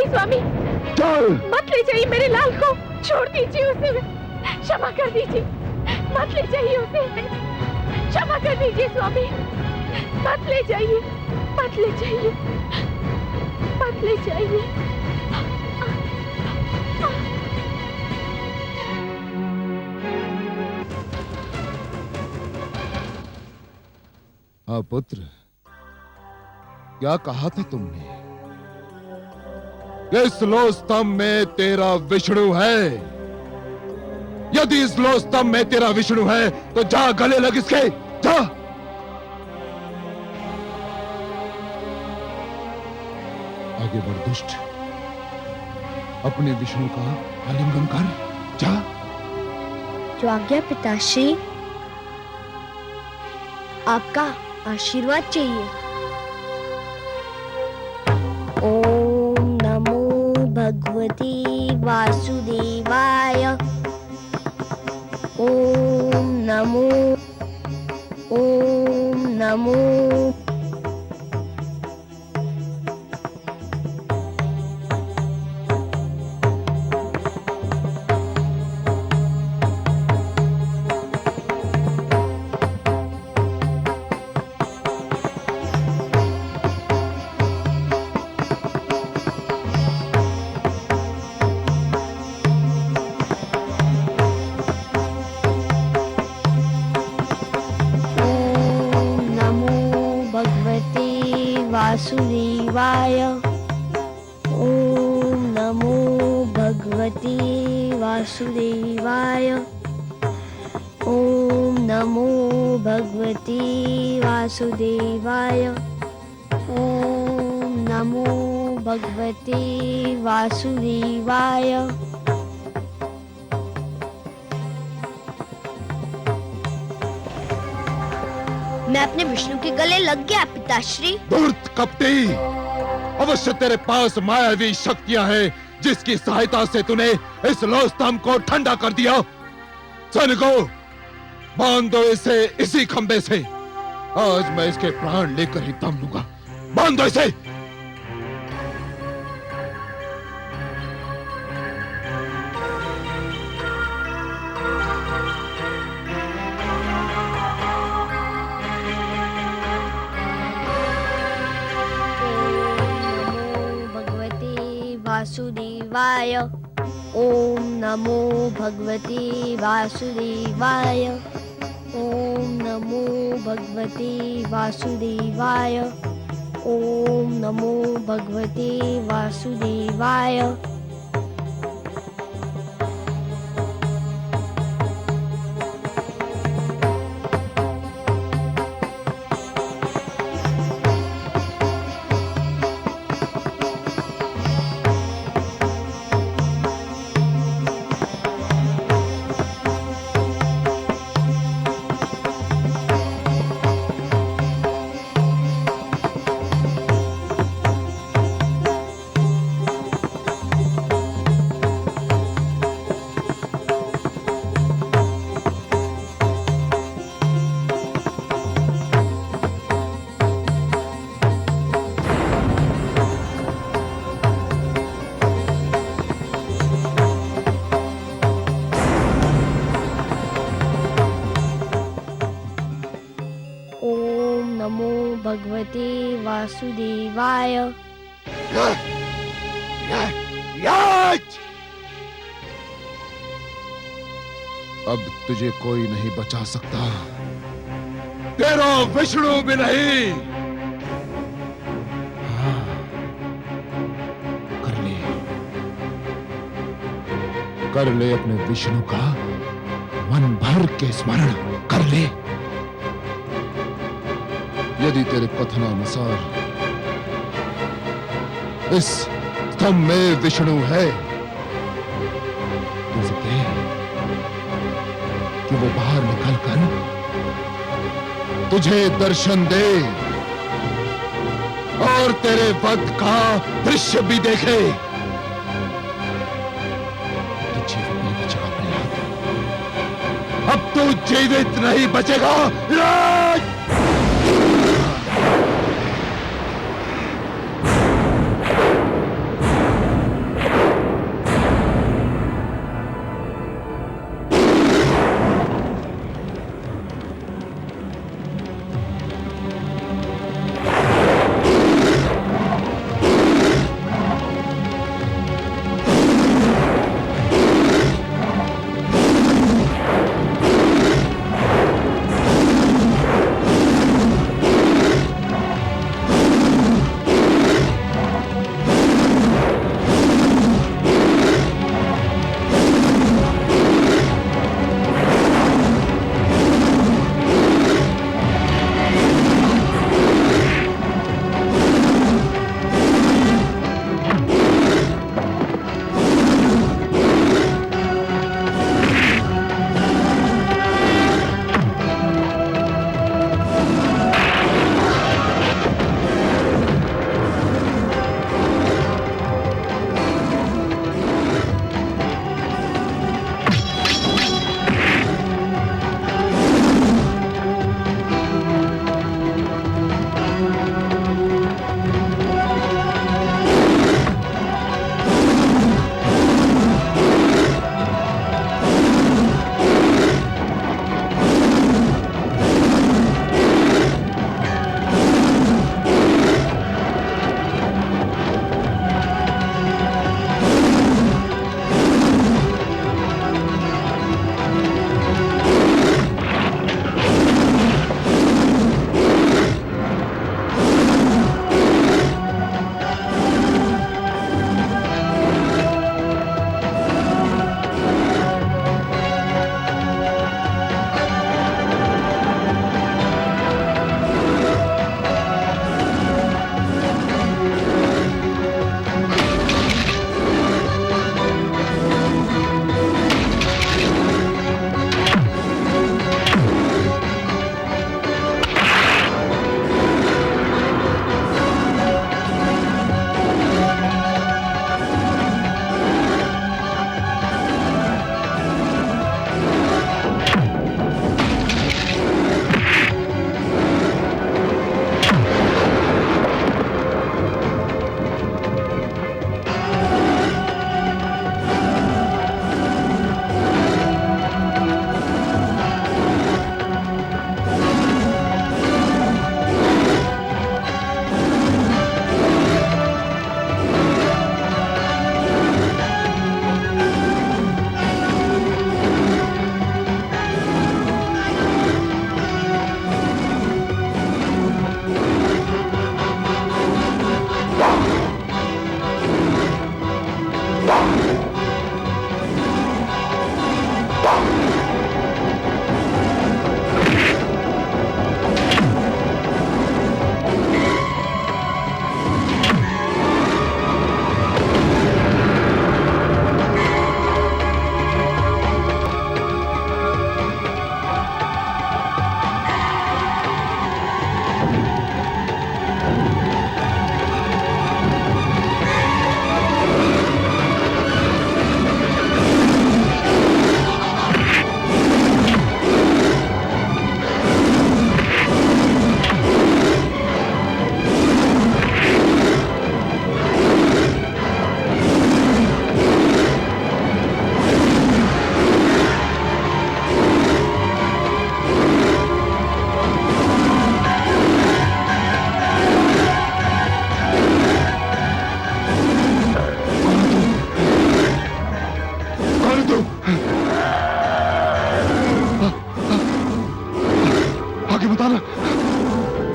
नहीं स्वामी, चल। मत ले जाइए मेरे लाल को, छोड़ दीजिए उसे, क्षमा कर दीजिए, मत ले जाइए उसे, क्षमा कर दीजिए स्वामी, मत ले जाइए, मत ले जाइए, मत ले जाइए। हाँ पुत्र, क्या कहा था तुमने? इस लो स्तंभ में तेरा विष्णु है। यदि इस लो स्तंभ में तेरा विष्णु है तो जा गले लग इसके, जा। आगे बढ़ दुष्ट, अपने विष्णु का आलिंगन कर, जा। जो आज्ञा पिताश्री, आपका आशीर्वाद चाहिए। ओम नमो भगवते वासुदेवाय। ओम नमो, ओम नमो। वासुदेवाय। ओम नमो भगवते वासुदेवाय। ओम नमो भगवते वासुदेवाय। ओम नमो भगवते वासुदेवाय। मैं अपने विष्णु के गले लग गया पिताश्री। धूर्त कपटी, अवश्य तेरे पास मायावी शक्तियां हैं जिसकी सहायता से तूने इस लो स्तंभ को ठंडा कर दिया। सैनिकों, बांध दो इसे इसी खंबे से। आज मैं इसके प्राण लेकर ही दम लूंगा। बांध दो इसे। वासुदेवाय। ओम नमो भगवते वासुदेवाय। ओम नमो भगवते वासुदेवाय। ओम नमो भगवते वासुदेवाय। भगवते वासुदेवाय। अब तुझे कोई नहीं बचा सकता, तेरा विष्णु भी नहीं। हाँ, कर ले अपने विष्णु का मन भर के स्मरण कर ले। यदि तेरे कथनानुसार इस स्तंभ में विष्णु है तो कह कि वो बाहर निकलकर तुझे दर्शन दे और तेरे वध का दृश्य भी देखे। तो जीवित नहीं बचेगा प्रहलाद, अब तू जीवित नहीं बचेगा।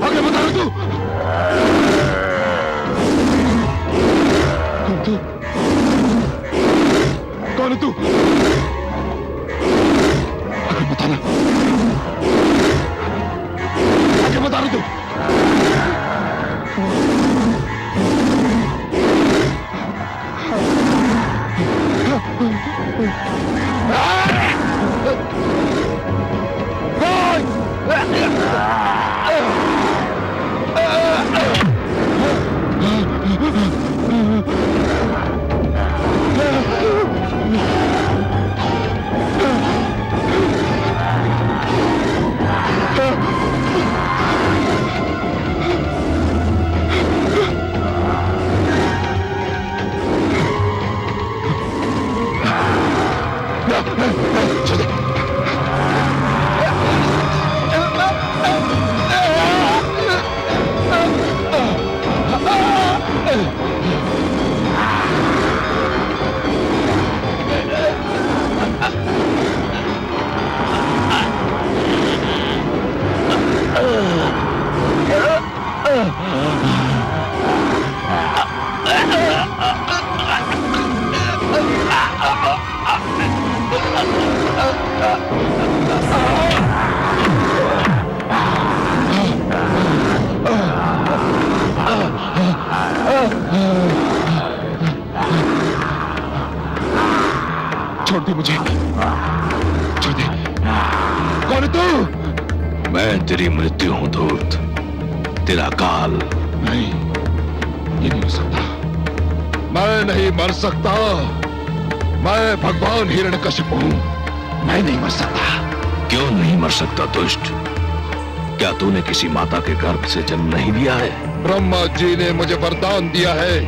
आगे बता रहा तू। कौन तू? कौन है तू? आगे बताना, आगे बता रहा तू। छोड़ दे मुझे, छोड़ दे। कौन है तू? मैं तेरी मृत्यु हूं धूर्त, तेरा काल। नहीं, ये नहीं हो सकता। मैं नहीं मर सकता। मैं भगवान हिरण्यकशिपु हूं। मैं नहीं मर सकता। क्यों नहीं मर सकता दुष्ट? क्या तूने किसी माता के गर्भ से जन्म नहीं लिया है? ब्रह्मा जी ने मुझे वरदान दिया है।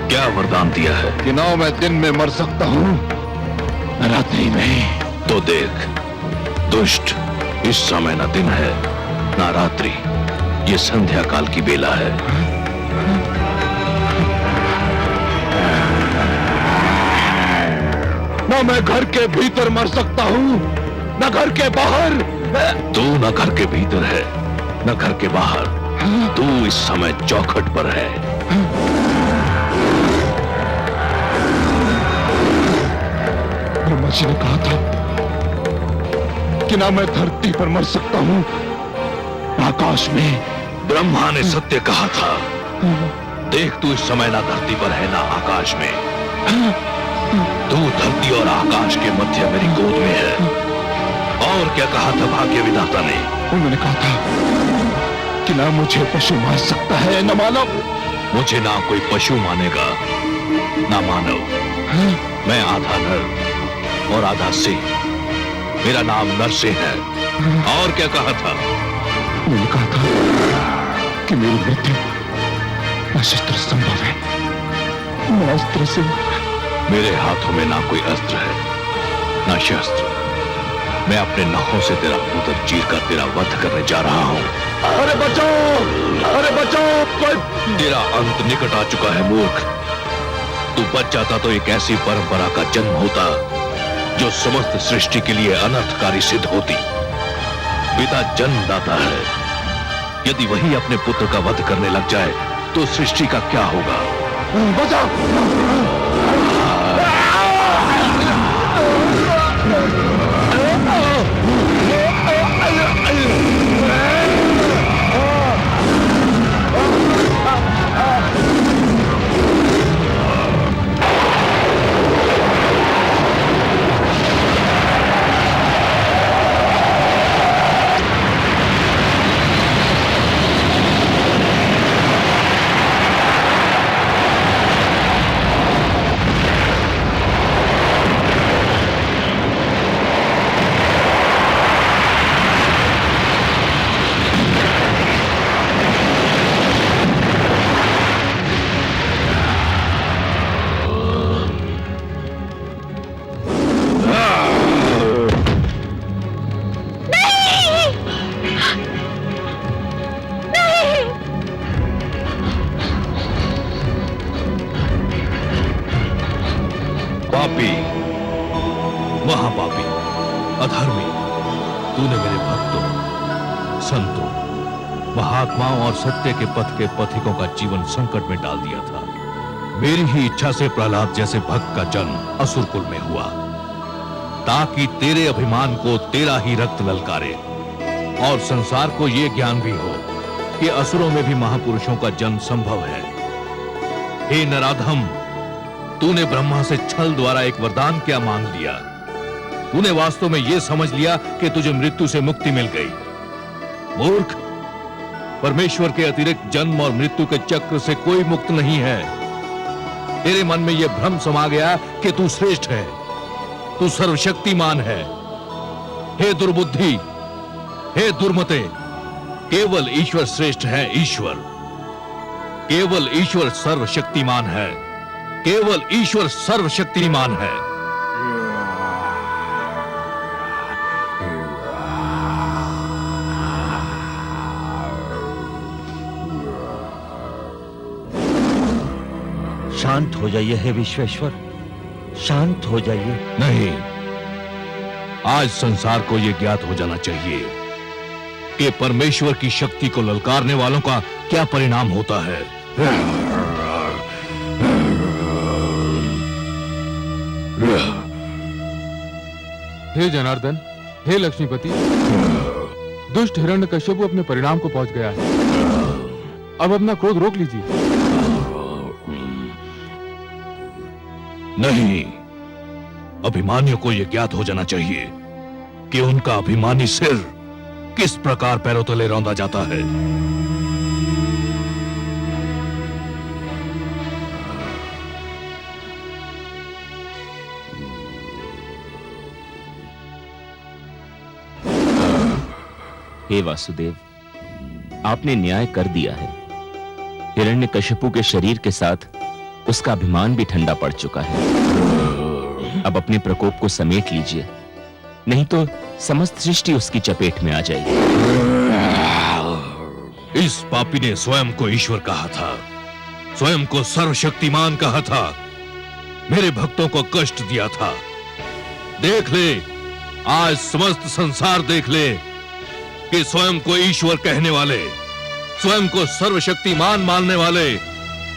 क्या वरदान दिया है? कि ना मैं दिन में मर सकता हूं, न रात्रि में। तो देख दुष्ट, इस समय न दिन है ना रात्रि, ये संध्या काल की बेला है। ना मैं घर के भीतर मर सकता हूं, न घर के बाहर। तू न घर के भीतर है न घर के बाहर, तू इस समय चौखट पर है। ब्रह्मा जी ने कहा था कि ना मैं धरती पर मर सकता हूं, न आकाश में। ब्रह्मा ने सत्य कहा था। देख तू इस समय ना धरती पर है ना आकाश में, तू धरती और आकाश के मध्य मेरी गोद में है। और क्या कहा था भाग्य विधाता ने? उन्होंने कहा था कि ना मुझे पशु मार सकता है न मानव। मुझे ना कोई पशु मानेगा ना मानव। मैं आधा नर और आधा सिंह, मेरा नाम नरसिंह है। और क्या कहा था? उन्होंने कहा था कि मेरी मृत्यु न शस्त्र संभव है, न अस्त्र से। मेरे हाथों में ना कोई अस्त्र है ना शस्त्र। मैं अपने नखों से तेरा उदर चीर कर तेरा वध करने जा रहा हूं। अरे बचाओ, अरे बचाओ, कोई। तेरा अंत निकट आ चुका है मूर्ख। तू बच जाता तो एक ऐसी परंपरा का जन्म होता जो समस्त सृष्टि के लिए अनर्थकारी सिद्ध होती। पिता जन्मदाता है, यदि वही अपने पुत्र का वध करने लग जाए तो सृष्टि का क्या होगा? बचाओ। पापी, महापापी, अधर्मी, तूने मेरे भक्तों, संतों महात्माओं और सत्य के पथ के पथिकों का जीवन संकट में डाल दिया था। मेरी ही इच्छा से प्रहलाद जैसे भक्त का जन्म असुरकुल में हुआ, ताकि तेरे अभिमान को तेरा ही रक्त ललकारे और संसार को यह ज्ञान भी हो कि असुरों में भी महापुरुषों का जन्म संभव है। हे नराधम, तूने ब्रह्मा से छल द्वारा एक वरदान क्या मांग लिया? तूने वास्तव में यह समझ लिया कि तुझे मृत्यु से मुक्ति मिल गई। मूर्ख, परमेश्वर के अतिरिक्त जन्म और मृत्यु के चक्र से कोई मुक्त नहीं है। तेरे मन में यह भ्रम समा गया कि तू श्रेष्ठ है, तू सर्वशक्तिमान है। हे दुर्बुद्धि, हे दुर्मते, केवल ईश्वर श्रेष्ठ है। ईश्वर, केवल ईश्वर सर्वशक्तिमान है, केवल ईश्वर सर्वशक्तिमान है। शांत हो जाइए हे विश्वेश्वर, शांत हो जाइए। नहीं, आज संसार को यह ज्ञात हो जाना चाहिए कि परमेश्वर की शक्ति को ललकारने वालों का क्या परिणाम होता है। हे जनार्दन, हे लक्ष्मीपति, दुष्ट हिरण्यकश्यप अपने परिणाम को पहुंच गया है। अब अपना क्रोध रोक लीजिए। नहीं, अभिमानियों को यह ज्ञात हो जाना चाहिए कि उनका अभिमानी सिर किस प्रकार पैरों तले रौंदा जाता है। हे वासुदेव, आपने न्याय कर दिया है। हिरण्यकशिपु के शरीर के साथ उसका अभिमान भी ठंडा पड़ चुका है। अब अपने प्रकोप को समेट लीजिए, नहीं तो समस्त सृष्टि उसकी चपेट में आ जाएगी। इस पापी ने स्वयं को ईश्वर कहा था, स्वयं को सर्वशक्तिमान कहा था, मेरे भक्तों को कष्ट दिया था। देख ले, आज समस्त संसार देख ले कि स्वयं को ईश्वर कहने वाले, स्वयं को सर्वशक्तिमान मानने वाले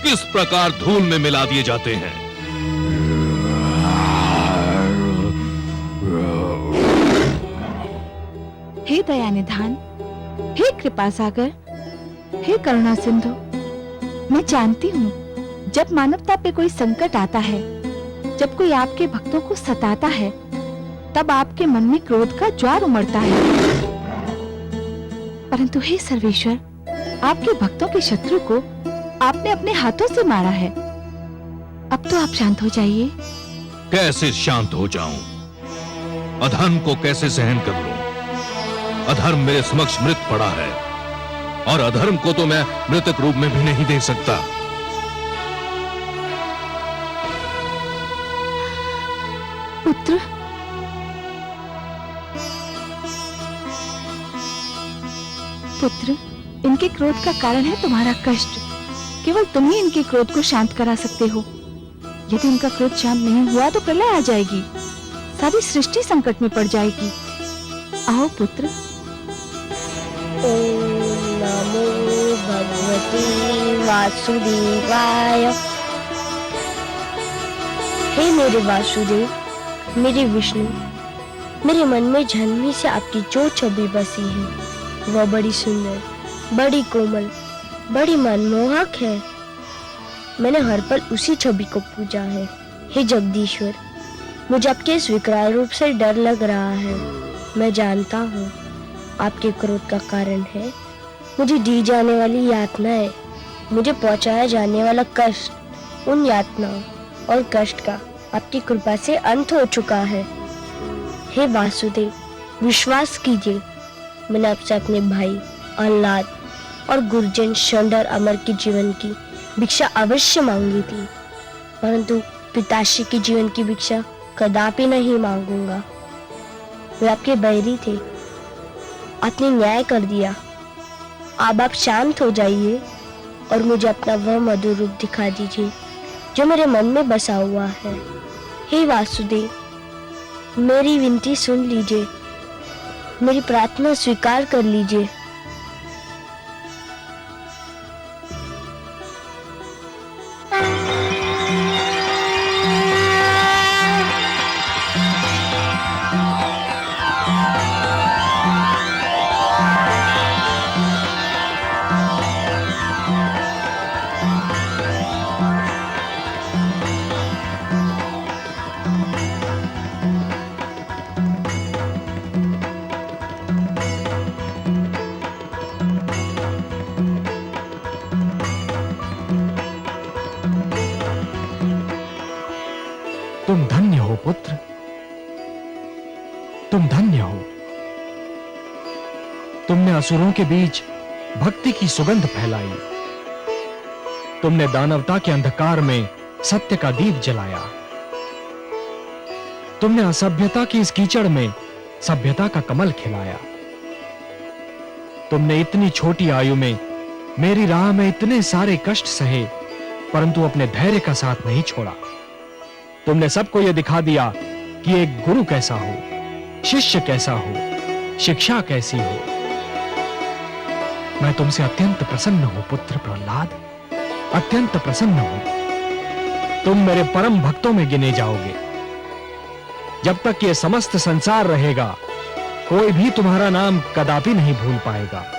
किस प्रकार धूल में मिला दिए जाते हैं। हे दया निधान, हे कृपा सागर, हे करुणा सिंधु, मैं जानती हूँ जब मानवता पे कोई संकट आता है, जब कोई आपके भक्तों को सताता है, तब आपके मन में क्रोध का ज्वार उमड़ता है। परंतु हे सर्वेश्वर, आपके भक्तों के शत्रु को आपने अपने हाथों से मारा है। अब तो आप शांत हो जाइए। कैसे शांत हो जाऊं? अधर्म को कैसे सहन कर लूं? अधर्म मेरे समक्ष मृत पड़ा है और अधर्म को तो मैं मृतक रूप में भी नहीं देख सकता। पुत्र, पुत्र, इनके क्रोध का कारण है तुम्हारा कष्ट। केवल तुम ही इनके क्रोध को शांत करा सकते हो। यदि इनका क्रोध शांत नहीं हुआ तो प्रलय आ जाएगी, सारी सृष्टि संकट में पड़ जाएगी। आओ पुत्र। ओम नमो भगवते वासुदेवाय। हे मेरे वासुदेव, मेरे विष्णु, मेरे मन में जन्मी से आपकी जो छवि बसी है वह बड़ी सुंदर, बड़ी कोमल, बड़ी मनमोहक है। मैंने हर पल उसी छवि को पूजा है। हे जगदीश्वर, मुझे आपके इस विकराल रूप से डर लग रहा है। मैं जानता हूँ आपके क्रोध का कारण है मुझे दी जाने वाली यातनाएं, मुझे पहुँचाया जाने वाला कष्ट। उन यातनाओं और कष्ट का आपकी कृपा से अंत हो चुका है। हे वासुदेव, विश्वास कीजिए, मैंने आपसे अपने भाई अल्लाद और गुरुजन शंडर अमर के जीवन की भिक्षा अवश्य मांगी थी, परंतु पिताश्री के जीवन की भिक्षा कदापि नहीं मांगूंगा। वे आपके बैरी थे, आपने न्याय कर दिया। अब आप शांत हो जाइए और मुझे अपना वह मधुर रूप दिखा दीजिए जो मेरे मन में बसा हुआ है। हे वासुदेव, मेरी विनती सुन लीजिए, मेरी प्रार्थना स्वीकार कर लीजिए। तुम धन्य हो पुत्र, तुम धन्य हो। तुमने असुरों के बीच भक्ति की सुगंध फैलाई। तुमने दानवता के अंधकार में सत्य का दीप जलाया। तुमने असभ्यता की इस कीचड़ में सभ्यता का कमल खिलाया। तुमने इतनी छोटी आयु में मेरी राह में इतने सारे कष्ट सहे, परंतु अपने धैर्य का साथ नहीं छोड़ा। तुमने सबको यह दिखा दिया कि एक गुरु कैसा हो, शिष्य कैसा हो, शिक्षा कैसी हो। मैं तुमसे अत्यंत प्रसन्न हूं पुत्र प्रहलाद, अत्यंत प्रसन्न हूं। तुम मेरे परम भक्तों में गिने जाओगे। जब तक ये समस्त संसार रहेगा, कोई भी तुम्हारा नाम कदापि नहीं भूल पाएगा।